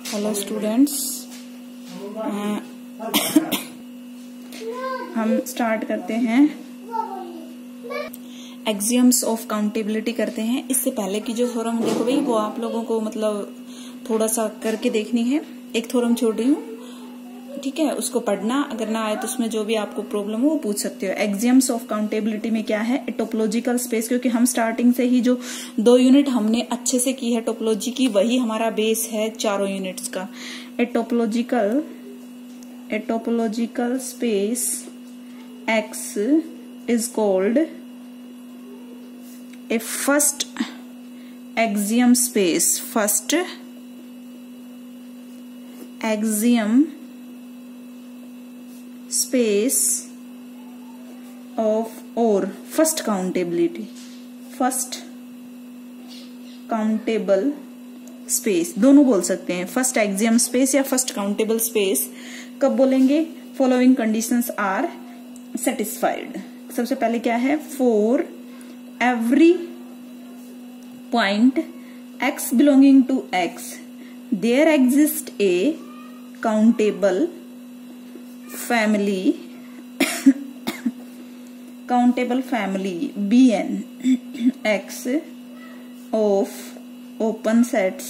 Hello students, हम start करते हैं एक्सियम्स ऑफ काउंटेबिलिटी करते हैं। इससे पहले की जो थ्योरम देखो भाई वो आप लोगों को मतलब थोड़ा सा करके देखनी है। एक थ्योरम छोड़ रही हूँ, ठीक है, उसको पढ़ना, अगर ना आए तो उसमें जो भी आपको प्रॉब्लम हो वो पूछ सकते हो। एक्सियम्स ऑफ काउंटेबिलिटी में क्या है, टोपोलॉजिकल स्पेस, क्योंकि हम स्टार्टिंग से ही जो 2 यूनिट हमने अच्छे से की है टोपोलॉजी की, वही हमारा बेस है चारों यूनिट्स का। A topological space x is called a first axiom space, first axiom space of or first countability, first countable space, दोनों बोल सकते हैं, फर्स्ट एक्सियम स्पेस या फर्स्ट काउंटेबल स्पेस। कब बोलेंगे, फॉलोइंग कंडीशंस आर सेटिस्फाइड। सबसे पहले क्या है, for every point x belonging to x there exist a countable family countable family Bn x of open sets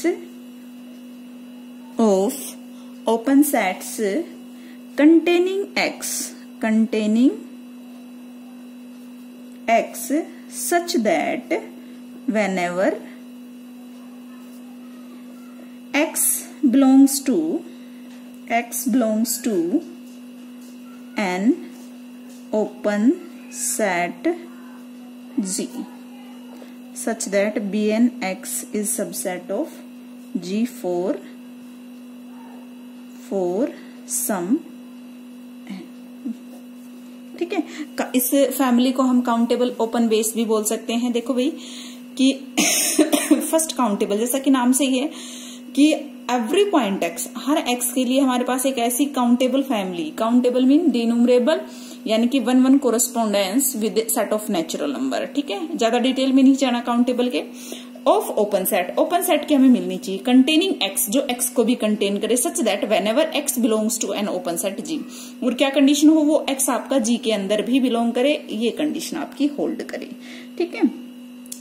containing x such that whenever x belongs to an open set G such that Bn x is subset of G for some, ठीक है। इस family को हम countable open base भी बोल सकते हैं। देखो भाई कि फर्स्ट काउंटेबल, जैसा कि नाम से ही है कि एवरी पॉइंट एक्स, हर एक्स के लिए हमारे पास एक ऐसी काउंटेबल फैमिली, काउंटेबल मीन डिनूमरेबल, यानी कि 1 correspondence with set of natural number, ठीक है, ज्यादा डिटेल में नहीं जाना काउंटेबल के, ऑफ ओपन सेट की हमें मिलनी चाहिए, कंटेनिंग एक्स, जो एक्स को भी कंटेन करे, such that whenever x belongs to an open set G, और क्या कंडीशन हो, वो एक्स आपका जी के अंदर भी बिलोंग करे, ये कंडीशन आपकी होल्ड करे, ठीक है।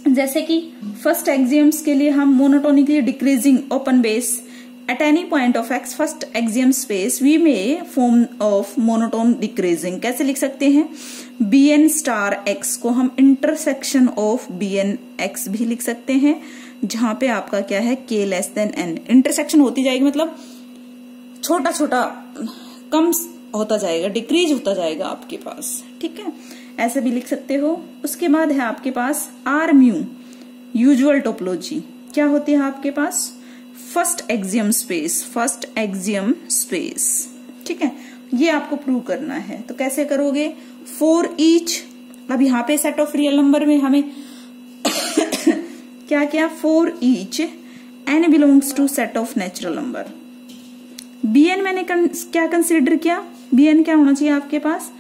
जैसे कि फर्स्ट एक्सियम्स के लिए हम monotonically decreasing open base at any point of x first axiom space we may form of monotone decreasing। कैसे लिख सकते हैं, bn star x को हम intersection of bn x भी लिख सकते हैं, जहां पे आपका क्या है k less than n, intersection होती जाएगी, मतलब छोटा छोटा कम होता जाएगा, डिक्रीज होता जाएगा आपके पास, ठीक है, ऐसे भी लिख सकते हो। उसके बाद है आपके पास आर म्यू यूजुअल टोपोलॉजी, क्या होती है आपके पास, फर्स्ट एक्सियम स्पेस, ठीक है, ये आपको प्रूव करना है। तो कैसे करोगे, फॉर ईच, अब यहाँ पे सेट ऑफ रियल नंबर में हमें क्या क्या, for each n belongs to set of natural number. bn मैंने क्या कंसिडर किया, bn क्या होना चाहिए आपके पास,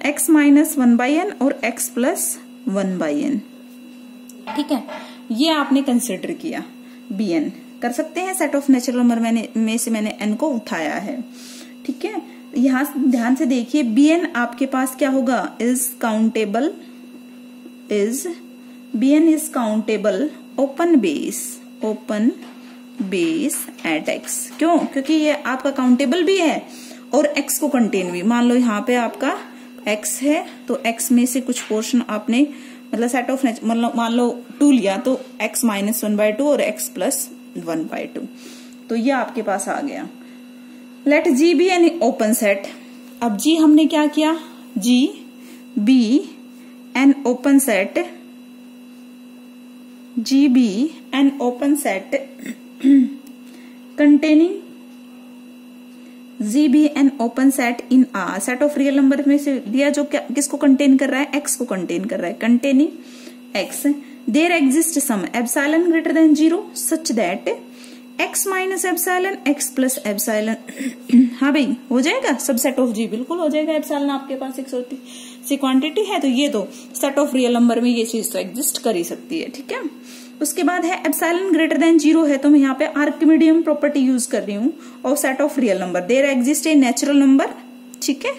x माइनस 1/n और x प्लस 1/n, ठीक है, ये आपने कंसिडर किया। bn कर सकते हैं, सेट ऑफ नेचुरल नंबर में से मैंने n को उठाया है, ठीक है। यहां ध्यान से देखिए, bn आपके पास क्या होगा, bn is countable open base at x। क्यों, क्योंकि ये आपका काउंटेबल भी है और x को कंटेन भी। मान लो यहाँ पे आपका x है तो x में से कुछ पोर्शन आपने मतलब सेट ऑफ मतलब मान लो 2 लिया तो x माइनस 1/2 और x प्लस 1/2, तो ये आपके पास आ गया। Let G be an open set. अब जी हमने क्या किया, G be an open set, G be an open set containing G be an open set in R, set of real number में से दिया जो किसको कंटेन कर रहा है, एक्स को कंटेन कर रहा है, containing x, there exist some epsilon greater than 0 such that x minus epsilon x plus epsilon, हाँ भाई हो जाएगा, सबसेट ऑफ जी बिल्कुल हो जाएगा। एप्सिलॉन आपके पास एक सी क्वांटिटी है, तो ये तो सेट ऑफ रियल नंबर में ये चीज तो एग्जिस्ट कर ही सकती है, ठीक है। उसके बाद है एप्सिलॉन ग्रेटर देन 0 है, तो मैं यहाँ पे आर्किमिडियन प्रॉपर्टी यूज कर रही हूँ of set of real number. There exist a natural number, ठीक है,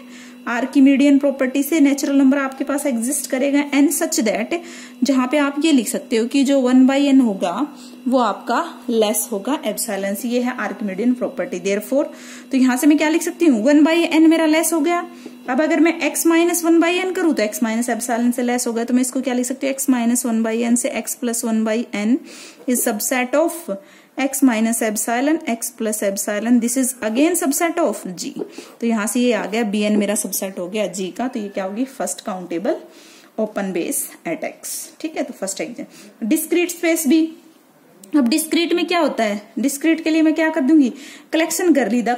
आर्किमिडियन प्रॉपर्टी से नेचुरल नंबर आपके पास एग्जिस्ट करेगा एन सच दैट, जहां पे आप ये लिख सकते हो कि जो 1/n होगा वो आपका लेस होगा एप्सिलॉन से। ये है आर्किमिडियन प्रॉपर्टी। देयरफॉर तो यहां से मैं क्या लिख सकती हूँ, 1/n मेरा लेस हो गया। अब अगर मैं x माइनस 1/n करूँ तो x माइनस एप्सिलॉन से लेस हो गया, तो मैं इसको क्या लिख सकती हूँ, x माइनस 1/n से x plus 1/n is subset of x minus epsilon x plus epsilon, this is again subset of g। तो यहां से ये आ गया bn मेरा सबसेट हो गया g का, तो ये क्या होगी, first countable open base at x, ठीक है। तो फर्स्ट एग्जाम्पल डिस्क्रीट स्पेस भी। अब डिस्क्रीट में क्या होता है, डिस्क्रीट के लिए मैं क्या कर दूंगी, कलेक्शन कर ली, द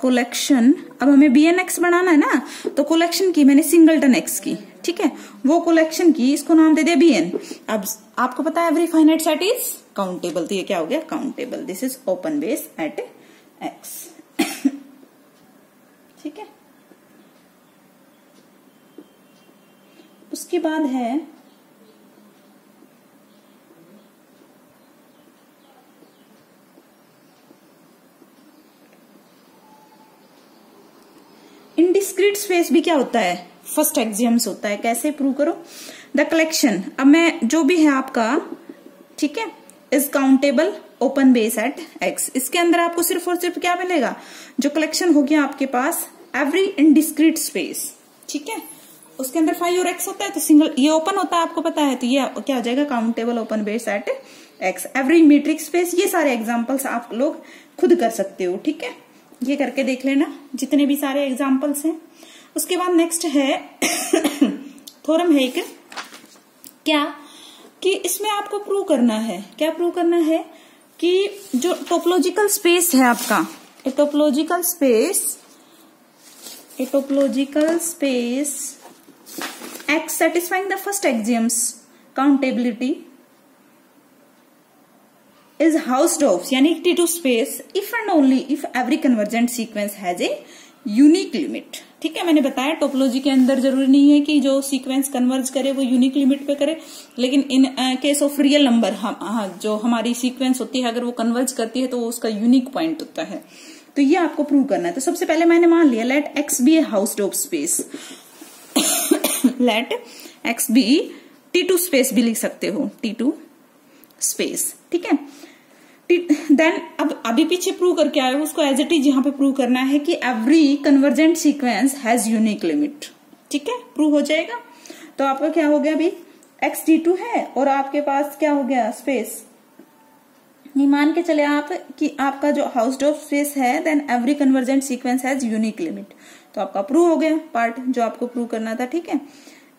कोलेक्शन। अब हमें bnx बनाना है ना, तो कोलेक्शन की मैंने सिंगलटन x की, ठीक है, वो कोलेक्शन की, इसको नाम दे दिया bn। अब आपको पता है every finite set is countable, तो ये क्या हो गया, countable. This is open base at x, ठीक है। उसके बाद है इनडिस्क्रीट स्पेस भी क्या होता है, फर्स्ट एक्सियम्स होता है। कैसे प्रूव करो, द कलेक्शन, अब मैं जो भी है आपका, ठीक है, is countable open base at x। इसके अंदर आपको सिर्फ और सिर्फ क्या मिलेगा, जो कलेक्शन हो गया आपके पास एवरी इनडिस्क्रीट स्पेस, ठीक है, उसके अंदर 5 और x होता है, तो सिंगल ये ओपन होता है आपको पता है, तो ये क्या हो जाएगा, countable open base at x। Every metric space, ये सारे एग्जाम्पल्स आप लोग खुद कर सकते हो, ठीक है, ये करके देख लेना जितने भी सारे एग्जाम्पल्स हैं। उसके बाद नेक्स्ट है थ्योरम है एक, क्या कि इसमें आपको प्रूव करना है, क्या प्रूव करना है कि जो टोपोलॉजिकल स्पेस है आपका, a topological space x satisfying the first axiom's countability is housed of, यानी T2 space if and only if every convergent sequence has a unique limit, ठीक है। मैंने बताया टोपोलॉजी के अंदर जरूरी नहीं है कि जो सीक्वेंस कन्वर्ज करे वो यूनिक लिमिट पे करे, लेकिन in case of real number जो हमारी सीक्वेंस होती है अगर वो कन्वर्ज करती है तो वो उसका यूनिक पॉइंट होता है। तो ये आपको प्रूव करना है। तो सबसे पहले मैंने मान लिया let x be a Hausdorff space, let x be T2 space भी लिख सकते हो, T2 स्पेस, ठीक है। देन अब अभी पीछे प्रूव करके आए उसको एज इट इज यहाँ पे प्रूव करना है कि every convergent sequence has unique limit, ठीक है, प्रूव हो जाएगा। तो आपका क्या हो गया, अभी x T2 है और आपके पास क्या हो गया, स्पेस। ये मान के चले आप कि आपका जो हाउस्ड ऑफ स्पेस है, then every convergent sequence has unique limit. तो आपका प्रूव हो गया पार्ट जो आपको प्रूव करना था, ठीक है,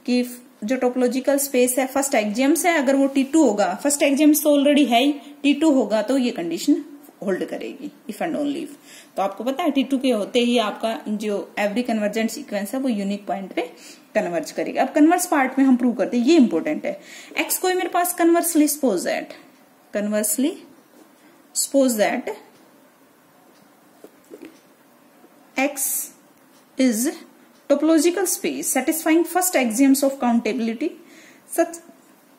कि जो टोपोलॉजिकल स्पेस है फर्स्ट एक्सियम्स है, अगर वो T2 होगा, फर्स्ट एक्सियम्स तो ऑलरेडी है ही, T2 होगा तो ये कंडीशन होल्ड करेगी इफ एंड ओनली इफ। तो आपको पता है T2 के होते ही आपका जो एवरी कन्वर्जेंट सीक्वेंस है वो यूनिक पॉइंट पे कन्वर्ज करेगा। अब कन्वर्स पार्ट में हम प्रूव करते हैं, ये इंपॉर्टेंट है। एक्स को मेरे पास conversely suppose that x is topological space satisfying first axioms of countability such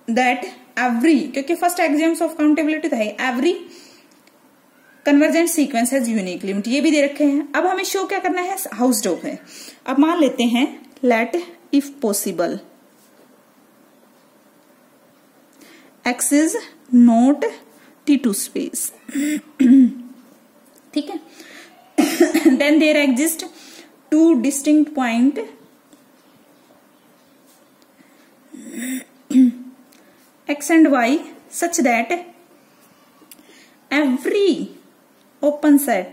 that every, क्योंकि first axioms of countability तो है every convergent sequence has unique limit, ये भी दे रखे हैं। अब हमें शो क्या करना है, हाउस्ड ऑफ है। अब मान लेते हैं let if possible x is not T2 space, ठीक है, then there exist two distinct point x and y such that every open set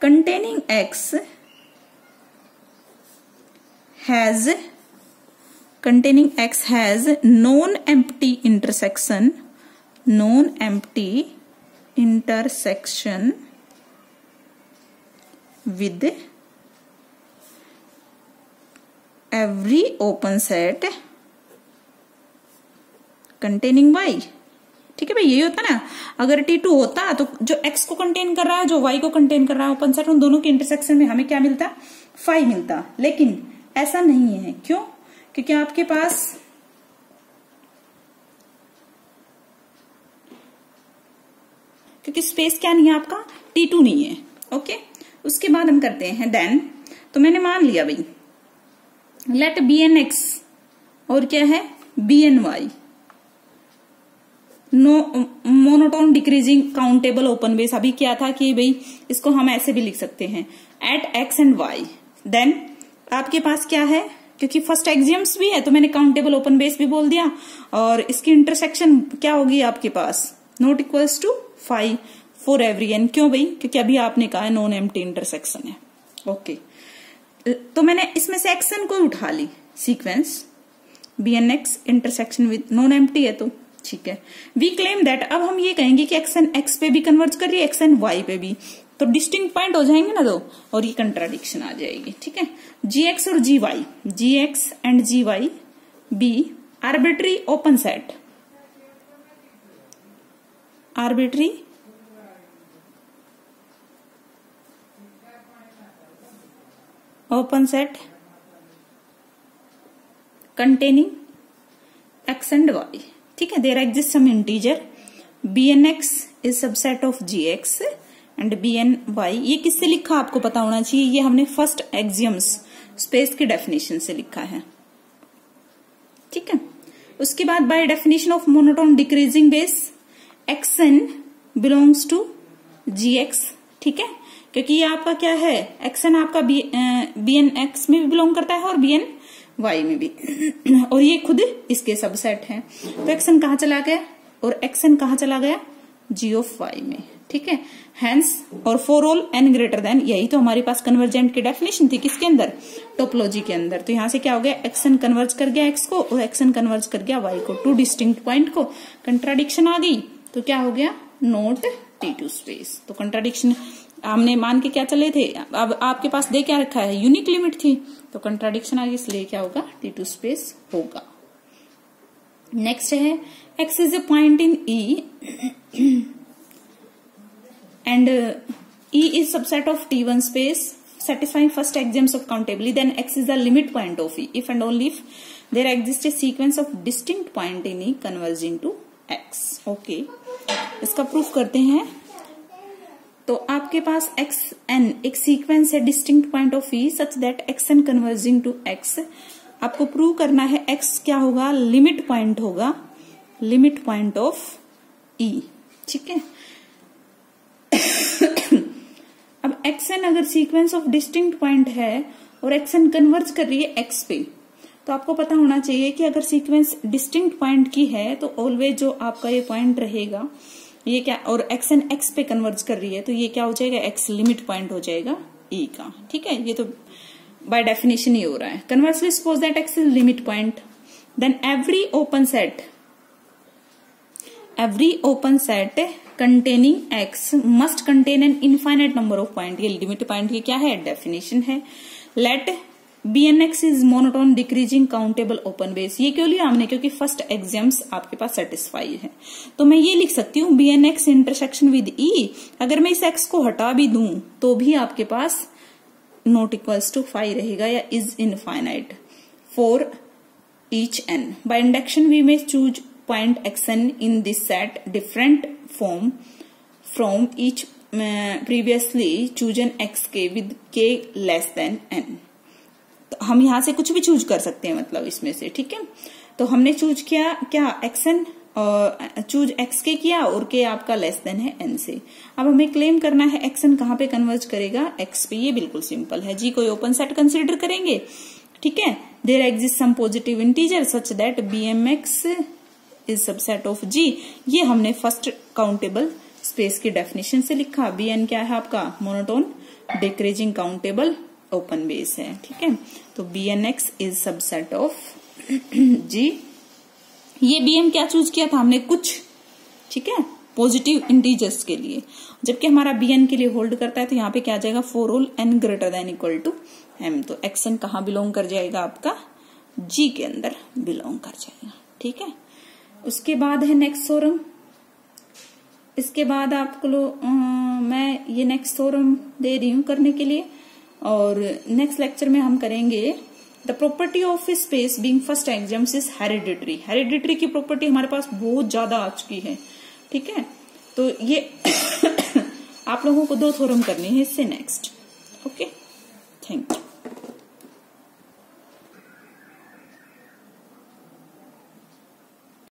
containing x has non-empty intersection with every open set containing y, ठीक है भाई, यही होता ना। अगर T2 होता तो जो x को कंटेन कर रहा है, जो y को कंटेन कर रहा है ओपन सेट, उन दोनों के इंटरसेक्शन में हमें क्या मिलता, फाई मिलता। लेकिन ऐसा नहीं है, क्यों, क्योंकि आपके पास क्योंकि स्पेस क्या नहीं है आपका, T2 नहीं है। ओके, उसके बाद हम करते हैं देन, तो मैंने मान लिया भाई लेट BN(x) और क्या है BN(y) monotone decreasing countable open base. अभी क्या था कि भाई इसको हम ऐसे भी लिख सकते हैं एट x एंड y। देन आपके पास क्या है, क्योंकि फर्स्ट एक्सियम्स भी है तो मैंने काउंटेबल ओपन बेस भी बोल दिया, और इसकी इंटरसेक्शन क्या होगी आपके पास, not equals to 5 for every n। क्यों भाई, क्योंकि अभी आपने कहा है नॉन एम्प्टी इंटरसेक्शन है। ओके, तो मैंने इसमें से xn को उठा ली sequence, BN(x) intersection with non empty है तो ठीक है। वी क्लेम दैट, अब हम ये कहेंगे कि xn x पे भी कन्वर्ज कर रही है, xn y पे भी, तो डिस्टिंक्ट पॉइंट हो जाएंगे ना दो, और ये कंट्राडिक्शन आ जाएगी। ठीक है, gx और gx and gy be arbitrary open set, arbitrary open set containing x and y। ठीक है, there exist some integer BN(x) is subset of gx and BN(y)। ये किससे लिखा आपको पता होना चाहिए, ये हमने फर्स्ट एक्सियम्स स्पेस की डेफिनेशन से लिखा है। ठीक है, उसके बाद by definition of monotone decreasing base xn belongs to gx। ठीक है, क्योंकि ये आपका क्या है, xn आपका BN(x) में भी बिलोंग करता है और BN(y) में भी, और ये खुद इसके सबसेट है। तो xn कहाँ चला गया और xn कहाँ चला गया, g(y) में। ठीक है, हेंस और for all n greater then, यही तो हमारे पास कन्वर्जेंट की डेफिनेशन थी, किसके अंदर, टोपोलॉजी के अंदर। तो यहां से क्या हो गया, xn कन्वर्ज कर गया x को और xn कन्वर्ज कर गया y को, टू डिस्टिंक्ट पॉइंट को, कंट्राडिक्शन आ गई तो क्या हो गया, नॉट T2 स्पेस। तो कंट्राडिक्शन हमने मान के क्या चले थे, अब आपके पास दे क्या रखा है, यूनिक लिमिट थी, तो कंट्राडिक्शन आ गई, इसलिए क्या होगा, T2 स्पेस होगा। नेक्स्ट है x is a point in E and E is subset of T1 space satisfying first axioms of countability, then x is the limit point of E if and only if there exists a sequence of distinct point in E converging to x। Okay, इसका proof करते हैं। तो आपके पास xn एक sequence है distinct point of E such that xn converging to x। आपको prove करना है x क्या होगा, लिमिट पॉइंट होगा, लिमिट पॉइंट ऑफ E। ठीक है, अब xn अगर सीक्वेंस ऑफ डिस्टिंक्ट पॉइंट है और xn कन्वर्ज कर रही है x पे, तो आपको पता होना चाहिए कि अगर सीक्वेंस डिस्टिंक्ट पॉइंट की है तो ऑलवेज जो आपका ये पॉइंट रहेगा ये क्या, और xn x पे कन्वर्ज कर रही है तो ये क्या हो जाएगा, x लिमिट पॉइंट हो जाएगा E का। ठीक है, ये तो बाय डेफिनेशन ही हो रहा है। Conversely suppose that x is limit point, then every open set containing x must contain an infinite number of point। ये लिमिट पॉइंट की क्या है, डेफिनेशन है। Let BN(x) is monotone decreasing countable open base। ये क्यों लिया हमने, क्योंकि फर्स्ट एक्सियम्स आपके पास सेटिस्फाई है। तो मैं ये लिख सकती हूँ BN(x) इंटरसेक्शन विद E। अगर मैं इस x को हटा भी दूं तो भी आपके पास नॉट इक्वल्स टू 5 रहेगा या is infinite for each n। By induction we may choose point xn in this set different form from each previously chosen xk with k less than n। तो हम यहां से कुछ भी चूज कर सकते हैं, मतलब इसमें से। ठीक है, तो हमने चूज किया क्या, xn, चूज xk किया और k आपका लेस देन है n से। अब हमें क्लेम करना है xn कहां पे कन्वर्ज करेगा, x पे। ये बिल्कुल सिंपल है, जी कोई ओपन सेट कंसिडर करेंगे। ठीक है, there exist some positive integer such that BMX is subset of G। ये हमने फर्स्ट काउंटेबल स्पेस की डेफिनेशन से लिखा। BN क्या है आपका, monotone decreasing countable open base है। ठीक है, तो BN(x) is subset of G। ये BM क्या चूज किया था हमने, कुछ, ठीक है, पॉजिटिव इंटीजर्स के लिए, जबकि हमारा BN के लिए होल्ड करता है तो यहाँ पे क्या आ जाएगा, for all n greater than equal to m। तो xn कहाँ बिलोंग कर जाएगा, आपका G के अंदर बिलोंग कर जाएगा। ठीक है, उसके बाद है नेक्स्ट थ्योरम। इसके बाद आपको मैं ये नेक्स्ट थ्योरम दे रही हूं करने के लिए, और नेक्स्ट लेक्चर में हम करेंगे the property of space being first exams is hereditary. Hereditary की प्रॉपर्टी हमारे पास बहुत ज्यादा आ चुकी है, ठीक है। तो ये आप लोगों को 2 थ्योरम करनी है इससे नेक्स्ट। Okay, thank you.